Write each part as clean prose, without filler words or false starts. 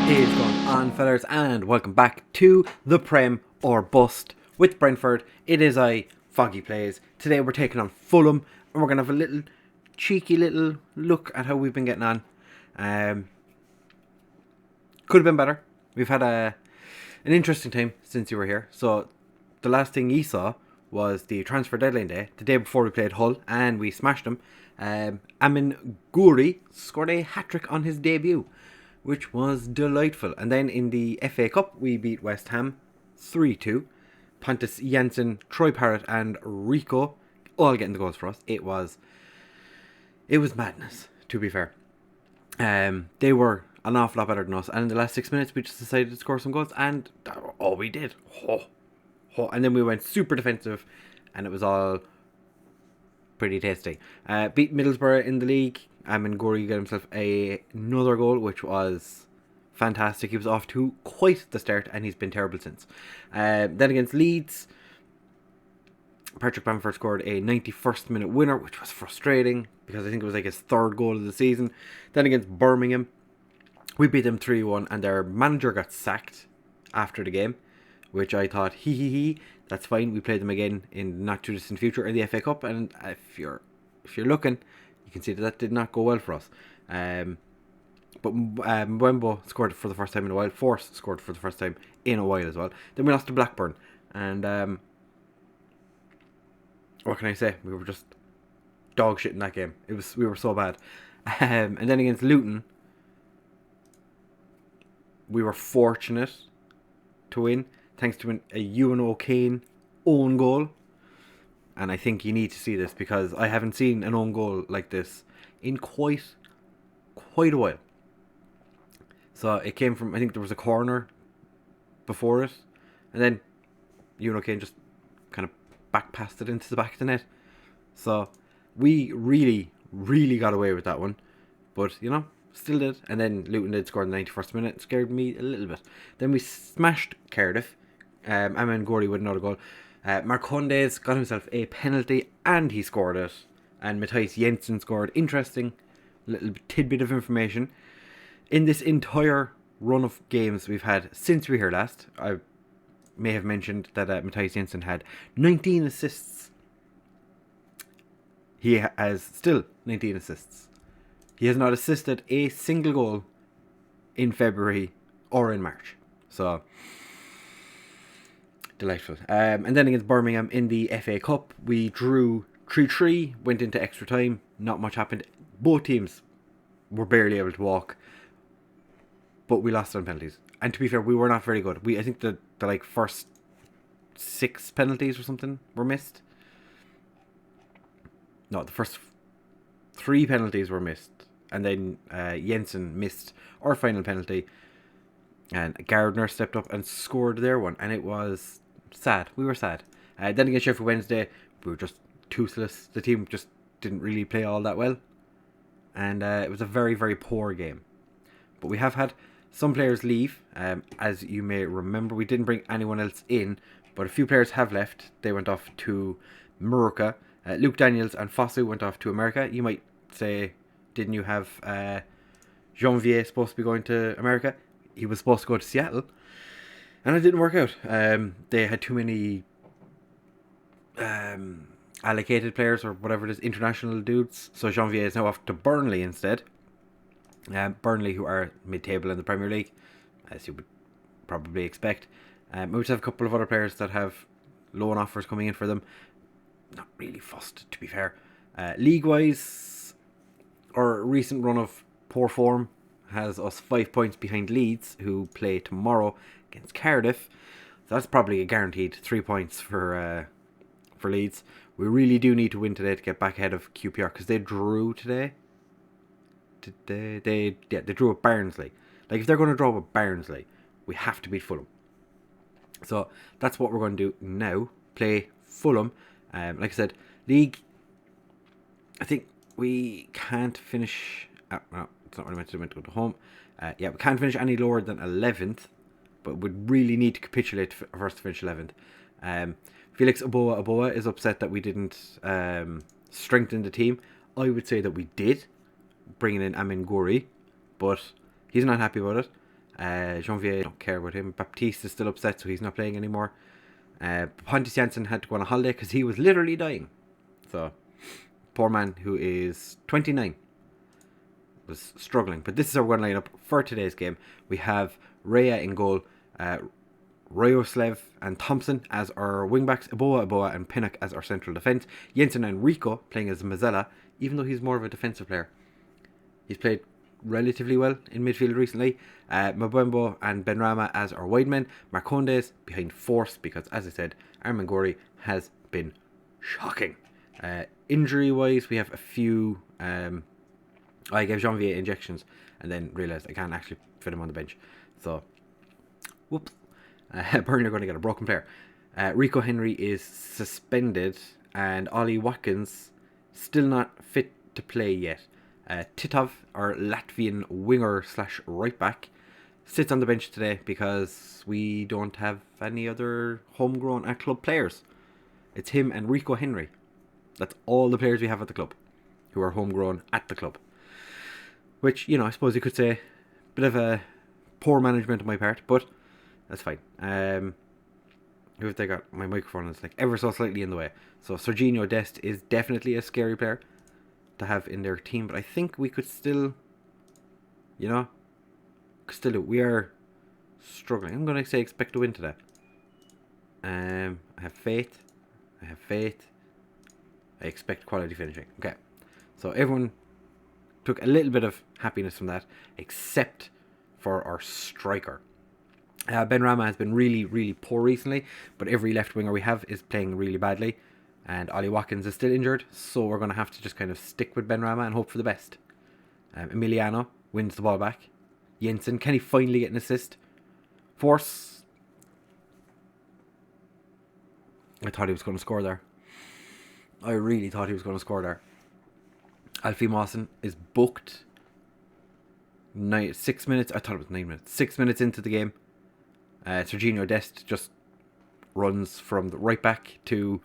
Is going on, fellas, and welcome back to the Prem or Bust with Brentford. It is Foggy Plays. Today we're taking on Fulham, and we're going to have a little cheeky little look at how we've been getting on. Could have been better. We've had an interesting time since you were here. So the last thing you saw was the transfer deadline day, the day before we played Hull, and we smashed them. Amin Guri scored a hat-trick on his debut, which was delightful. And then in the FA Cup, we beat West Ham 3-2. Pontus Jensen, Troy Parrott, and Rico all getting the goals for us. It was madness, to be fair. They were an awful lot better than us. And in the last 6 minutes, we just decided to score some goals. And all we did. And then we went super defensive. And it was all pretty tasty. Beat Middlesbrough in the league. Amin Gori got himself another goal, which was fantastic. He was off to quite the start, and he's been terrible since. Then against Leeds, Patrick Bamford scored a 91st minute winner, which was frustrating because I think it was like his third goal of the season. Then against Birmingham, we beat them 3-1, and their manager got sacked after the game, which I thought, that's fine. We played them again in not too distant future in the FA Cup, and if you're looking, you can see that did not go well for us. But Mbembo scored for the first time in a while. Force scored for the first time in a while as well. Then we lost to Blackburn. And what can I say? We were just dog shit in that game. We were so bad. And then against Luton, we were fortunate to win thanks to a Ewan O'Kane own goal. And I think you need to see this because I haven't seen an own goal like this in quite a while. So it came from, I think there was a corner before it, and then Ewan O'Kane just kind of back passed it into the back of the net. So we really got away with that one, but still did. And then Luton did score in the 91st minute. It scared me a little bit. Then we smashed Cardiff. Amin Gori with another goal. Marcondes got himself a penalty and he scored it. And Matthias Jensen scored. Interesting little tidbit of information. In this entire run of games we've had since we were here last, I may have mentioned that Matthias Jensen had 19 assists. He has still 19 assists. He has not assisted a single goal in February or in March. So delightful. And then against Birmingham in the FA Cup, we drew 3-3, went into extra time. Not much happened. Both teams were barely able to walk, but we lost on penalties. And to be fair, we were not very good. I think the first 6 penalties or something were missed. No, the first 3 penalties were missed. And then Jensen missed our final penalty. And Gardner stepped up and scored their one. And it was sad. We were sad. Then against Sheffield Wednesday, we were just toothless. The team just didn't really play all that well. And it was a very, very poor game. But we have had some players leave. As you may remember, we didn't bring anyone else in. But a few players have left. They went off to Mallorca. Luke Daniels and Fosu went off to America. You might say, didn't you have Janvier supposed to be going to America? He was supposed to go to Seattle. And it didn't work out. They had too many allocated players or whatever it is, international dudes. So Janvier is now off to Burnley instead. Burnley, who are mid-table in the Premier League, as you would probably expect. We just have a couple of other players that have loan offers coming in for them. Not really fussed, to be fair. League-wise, our recent run of poor form has us 5 points behind Leeds, who play tomorrow against Cardiff. So that's probably a guaranteed 3 points for Leeds. We really do need to win today to get back ahead of QPR because they drew today. They drew at Barnsley. Like, if they're going to draw with Barnsley, we have to beat Fulham. So that's what we're going to do now. Play Fulham. Like I said, league, I think we can't finish. No, it's not what I meant to do. I meant to go to home. We can't finish any lower than 11th, but would really need to capitulate for us to finish 11th. Felix Aboa is upset that we didn't strengthen the team. I would say that we did, bringing in Amin Gori, but he's not happy about it. Janvier, don't care about him. Baptiste is still upset, so he's not playing anymore. Pontus Janssen had to go on a holiday because he was literally dying. So, poor man who is 29 was struggling. But this is our one lineup for today's game. We have Raya in goal, Rayoslev and Thompson as our wingbacks, Eboa and Pinnock as our central defence, Jensen and Rico playing as Mazzella, even though he's more of a defensive player. He's played relatively well in midfield recently. Mbembo and Benrahma as our wide men, Marcondes behind Force, because as I said, Armangori has been shocking. Injury wise, we have a few. I gave Janvier injections and then realised I can't actually fit him on the bench. So, whoops. Burnley are going to get a broken player. Rico Henry is suspended and Ollie Watkins still not fit to play yet. Titov, our Latvian winger / right back, sits on the bench today because we don't have any other homegrown at club players. It's him and Rico Henry. That's all the players we have at the club who are homegrown at the club. Which, I suppose you could say a bit of a poor management on my part, but that's fine. Who have they got? My microphone is like ever so slightly in the way. So Serginho Dest is definitely a scary player to have in their team, but I think we could still, we are struggling. I'm going to say expect to win today. I have faith. I expect quality finishing. Okay. So everyone took a little bit of happiness from that, except for our striker. Benrahma has been really, really poor recently, but every left winger we have is playing really badly. And Ollie Watkins is still injured, so we're going to have to just kind of stick with Benrahma and hope for the best. Emiliano wins the ball back. Jensen, can he finally get an assist? Force. I thought he was going to score there. I really thought he was going to score there. Alfie Mawson is booked. 6 minutes. I thought it was 9 minutes. 6 minutes into the game. Serginho Dest just runs from the right back to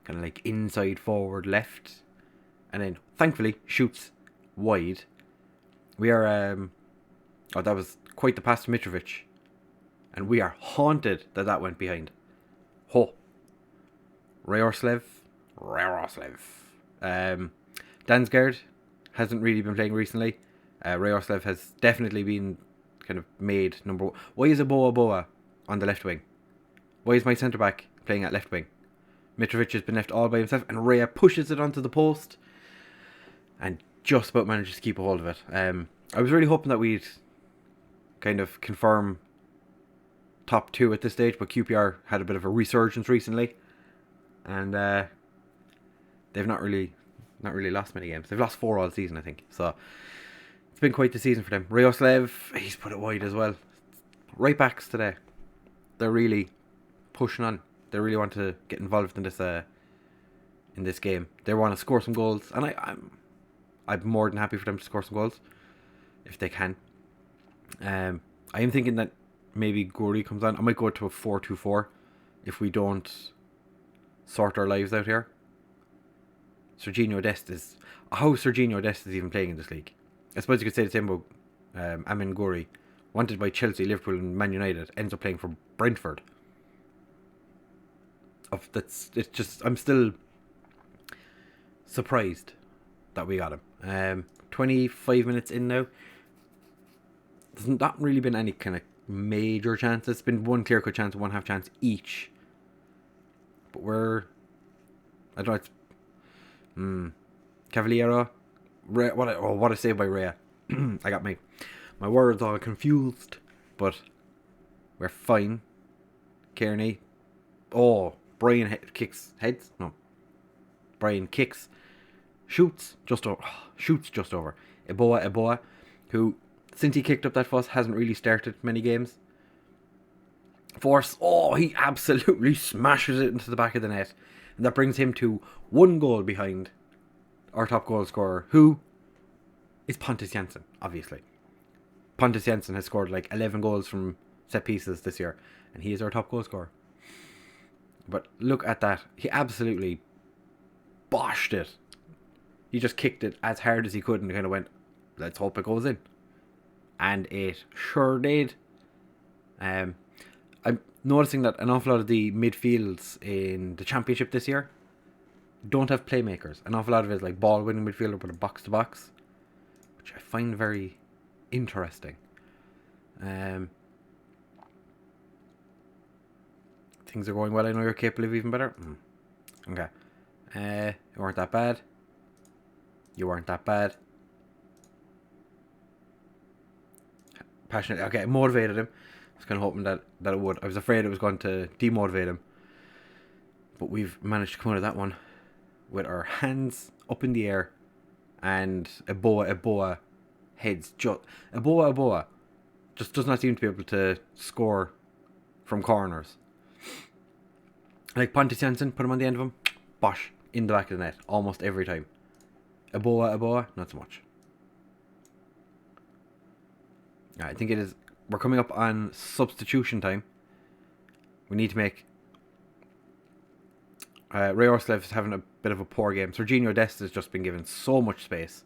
kind of like inside forward left, and then thankfully shoots wide. We are that was quite the pass to Mitrovic, and we are haunted that went behind. Rayoslev. Dansgaard hasn't really been playing recently. Rayoslev has definitely been kind of made number one. Why is Eboa on the left wing? Why is my centre back playing at left wing? Mitrovic has been left all by himself, and Raya pushes it onto the post and just about manages to keep a hold of it. I was really hoping that we'd kind of confirm top two at this stage, but QPR had a bit of a resurgence recently, and they've not really lost many games. They've lost 4 all season, I think. So it's been quite the season for them. Rayoslev, he's put it wide as well. Right backs today, they're really pushing on. They really want to get involved in this game. They want to score some goals, and I'm more than happy for them to score some goals if they can. I am thinking that maybe Gori comes on. I might go to a 4-2-4 if we don't sort our lives out here. Serginho Dest is even playing in this league. I suppose you could say the same about Amin Gori, wanted by Chelsea, Liverpool and Man United, ends up playing for Brentford. I'm still surprised that we got him. 25 minutes in now. There's not really been any kind of major chances. It's been one clear-cut chance, one half chance each. But I don't know, it's Cavaliero. What a save by Raya. I got my words all confused, but we're fine. Kearney. Brian kicks heads. No. Brian kicks. Shoots just over. Eboa, who, since he kicked up that fuss, hasn't really started many games. Force. He absolutely smashes it into the back of the net. And that brings him to 1 goal behind our top goal scorer, who is Pontus Janssen, obviously. Pontus Janssen has scored like 11 goals from set pieces this year, and he is our top goal scorer. But look at that. He absolutely boshed it. He just kicked it as hard as he could and kind of went, let's hope it goes in. And it sure did. I'm noticing that an awful lot of the midfields in the Championship this year don't have playmakers. An awful lot of it is like ball-winning midfielder with a box-to-box, which I find very interesting. Things are going well. I know you're capable of even better. Okay. You weren't that bad. You weren't that bad. Passionate. Okay, motivated him. I was kind of hoping that it would. I was afraid it was going to demotivate him. But we've managed to come out of that one with our hands up in the air and Eboa heads. Eboa just does not seem to be able to score from corners. Like Pontus Jansson, put him on the end of him, bosh, in the back of the net, almost every time. Eboa, not so much. I think it is. We're coming up on substitution time. We need to make. Ray Orslev is having a bit of a poor game. Serginho Dest has just been given so much space.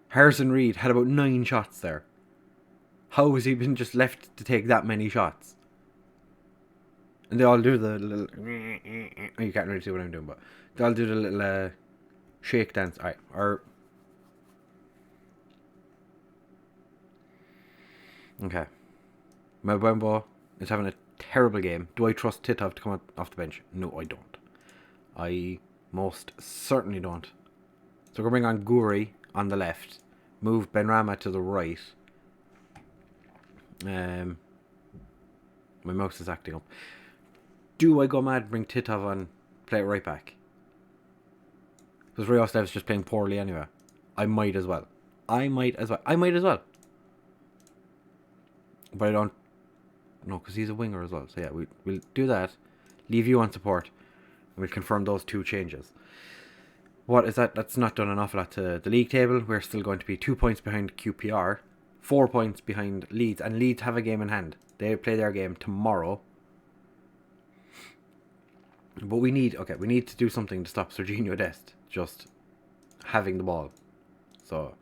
Harrison Reed had about 9 shots there. How has he been just left to take that many shots? And they all do the little... Oh, you can't really see what I'm doing, but they all do the little shake dance. Alright, okay. Mbembo is having a terrible game. Do I trust Titov to come off the bench? No, I don't. I most certainly don't. So we're going to bring on Guri on the left. Move Benrahma to the right. My mouse is acting up. Do I go mad and bring Titov on, play it right back? Because Ryoslev's just playing poorly anyway. I might as well. But I don't... No, because he's a winger as well. So yeah, we'll do that. Leave you on support. And we'll confirm those 2 changes. What is that? That's not done an awful lot to the league table. We're still going to be 2 points behind QPR. 4 points behind Leeds. And Leeds have a game in hand. They play their game tomorrow. But we need to do something to stop Serginho Dest just having the ball. So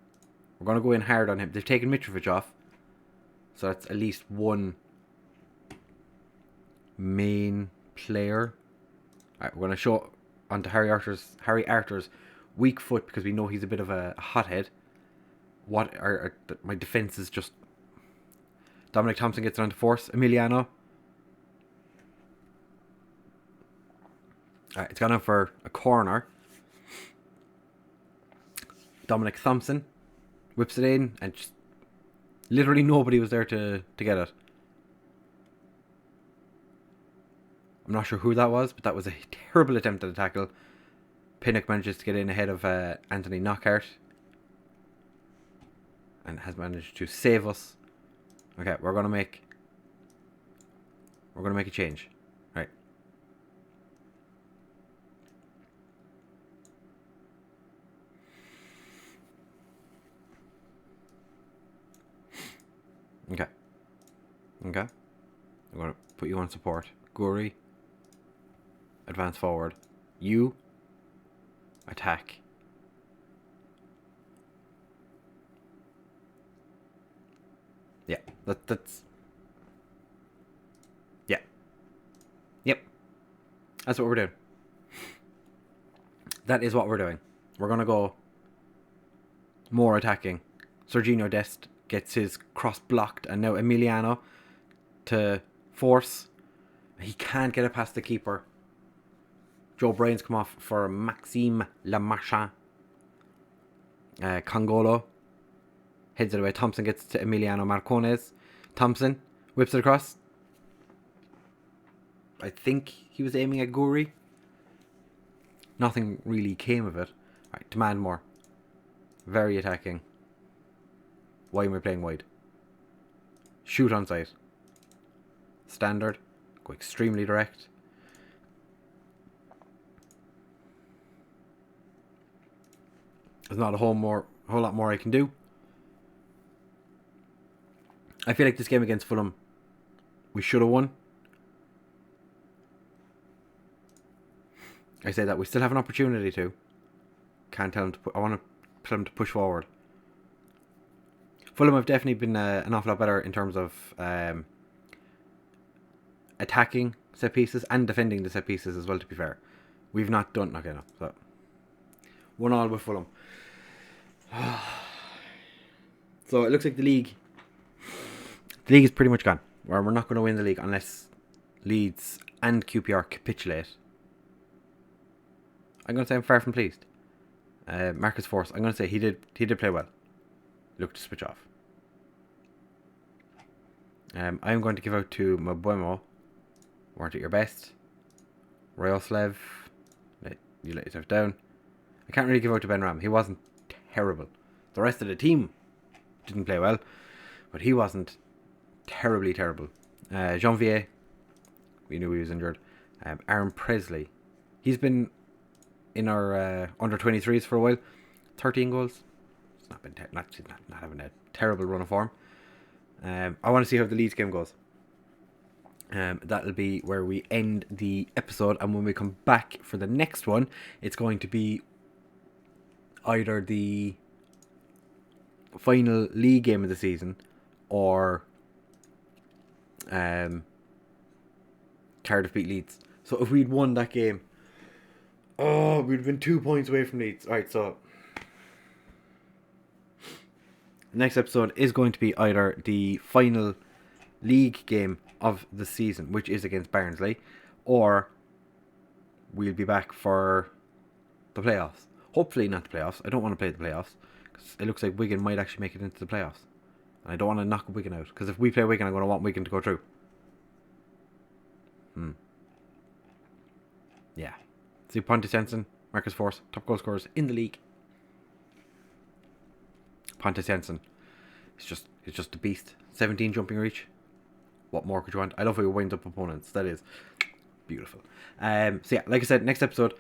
we're going to go in hard on him. They've taken Mitrovic off. So that's at least one main player. Alright, we're going to show onto Harry Arter's weak foot because we know he's a bit of a hothead. My defence is just... Dominic Thompson gets it onto force. Emiliano. Alright, it's gone out for a corner. Dominic Thompson whips it in and just... Literally nobody was there to get it. I'm not sure who that was, but that was a terrible attempt at a tackle. Pinnock manages to get in ahead of Anthony Knockhart. And has managed to save us. Okay, we're gonna make a change. Right. Okay. I'm gonna put you on support. Guri. Advance forward. You. Attack. Yeah, that's... Yeah. Yep. That's what we're doing. That is what we're doing. We're going to go more attacking. Serginho Dest gets his cross blocked, and now Emiliano to force. He can't get it past the keeper. Joe Bryan's come off for Maxime Lamarchand. Congolo heads it away. Thompson gets to Emiliano Marcones. Thompson whips it across. I think he was aiming at Guri. Nothing really came of it. Alright, demand more. Very attacking. Why am I playing wide? Shoot on sight. Standard. Go extremely direct. There's not a whole lot more I can do. I feel like this game against Fulham, we should have won. I say that we still have an opportunity to. Can't tell them to. I want to tell them to push forward. Fulham have definitely been an awful lot better in terms of attacking set pieces and defending the set pieces as well, to be fair. We've not done... Okay, no. So 1-1 with Fulham. So it looks like the league is pretty much gone. We're not going to win the league unless Leeds and QPR capitulate. I'm going to say I'm far from pleased. Marcus Force, I'm going to say he did play well. Looked to switch off. I'm going to give out to Mabuemo. Weren't at your best. Royoslev, you let yourself down. I can't really give out to Ben Ram. He wasn't terrible. The rest of the team didn't play well, but he wasn't terribly terrible. Janvier, we knew he was injured. Aaron Presley, he's been in our under 23s for a while. 13 goals. It's not been not having a terrible run of form. I want to see how the Leeds game goes. That'll be where we end the episode, and when we come back for the next one, it's going to be either the final league game of the season or Cardiff beat Leeds. So if we'd won that game, we'd have been 2 points away from Leeds. Alright, so next episode is going to be either the final league game of the season, which is against Barnsley, or we'll be back for the playoffs. Hopefully not the playoffs. I don't want to play the playoffs because it looks like Wigan might actually make it into the playoffs, and I don't want to knock Wigan out, because if we play Wigan, I'm going to want Wigan to go through. Yeah. See, Pontus Jensen, Marcus Force, top goal scorers in the league. Pontus Jensen, he's just a beast. 17 jumping reach. What more could you want? I love how he winds up opponents. That is beautiful. So yeah, like I said, next episode,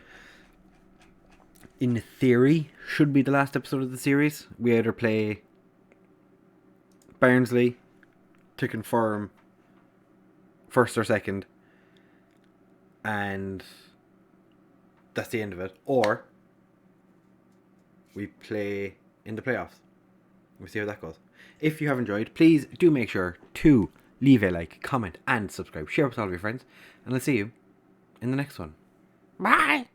in theory, should be the last episode of the series. We either play Barnsley to confirm first or second, and that's the end of it, or we play in the playoffs. We'll see how that goes. If you have enjoyed, please do make sure to leave a like, comment, and subscribe. Share with all of your friends, and I'll see you in the next one. Bye!